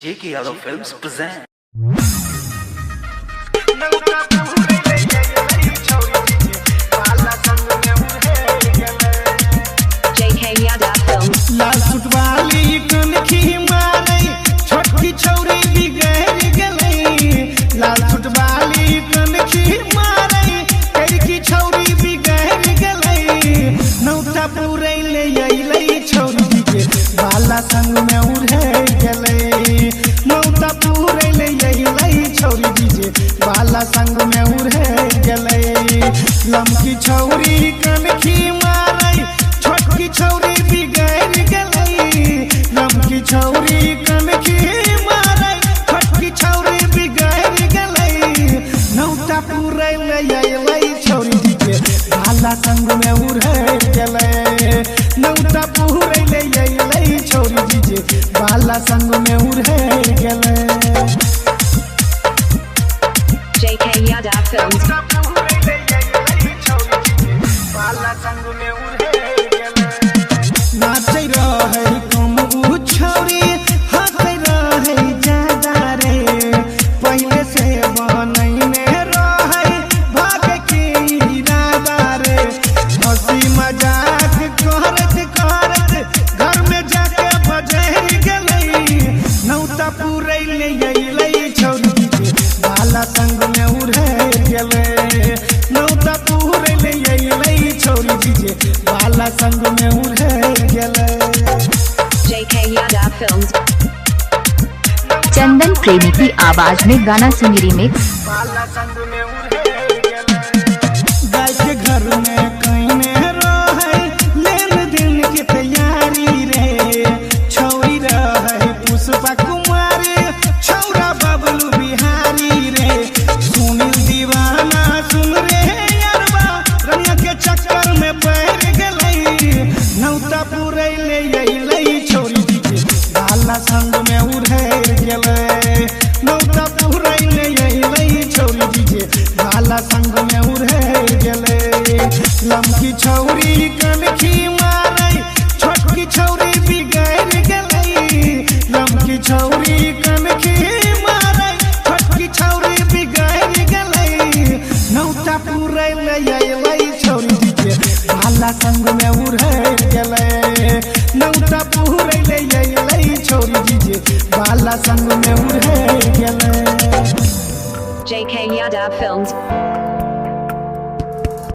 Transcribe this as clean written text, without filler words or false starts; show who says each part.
Speaker 1: J.K. Yadav Films present.
Speaker 2: J.K. Yadav Films.
Speaker 3: लाल suit वाली कनखी मारे छोटकी छौरी बिगड़ गई। लाल सूट वाली कनखी मारे करकी छौरी बिगड़ गई। नौता पूरे ले अइलै छौरी के बाला संग में उड़े गले। नौता पूरे ले अइलै छौरी के बाला संग में उड़े गले। लमकी छौरी कनखी मारे छोटकी छौरी बिगड़ गई। लमकी छौरी कनखी मारे छोटकी छौरी बिगड़ गई। नौता पूरे ले अइलै छौरी के बाला संग में उड़े गले। नौता पूरे ले अइलै छौरी के बाला संग में उड़े गले।
Speaker 2: J.K. Yadav Films.
Speaker 3: नाचै रहै कम उ छौरी हँसै रहै ज्यादा रे। पहिले से बनैने रहै भागे के इरादा रे। हंसी मजाक करत करत घर में जाके बजर गेलै। नौता पूरे ले अइलै छौरी के बाला संग में उड़े गेलै। नौता पूरे ले अइलै छौरी के बाला संग में उड़े गेलै।
Speaker 2: J.K. Yadav Films.
Speaker 4: चंदन प्रेमी की आवाज में गाना सुनी रिमिक्स।
Speaker 3: बाला संग में उड़े गेलै। गाय के घर में कइने रहै लेन दिन के तैयारी रे। छौरी रहै पुष्पा कुमारी छौरा बबलू बिहारी रे। सुनील दीवाना सुन रे यारबा रंग के चक्कर में पड़ गेलै। नौता पूरे ले अइलै छौरी के बाला संग में उड़े गेलै। नौता पूरे ले अइलै छौरी के बाला संग में उड़े गेलै। लमकी छौरी कनखी मारै छोटकी छौरी बिगड़ गई। लमकी छौरी कनखी मारै छोटकी छौरी बिगड़ गई। नौता पूरे ले अइलै छौरी के बाला संग में उड़े गेलै। नौता पूरे ले अइलै छौरी के बाला संग में उड़े गेलै।
Speaker 2: J.K. Yadav Films.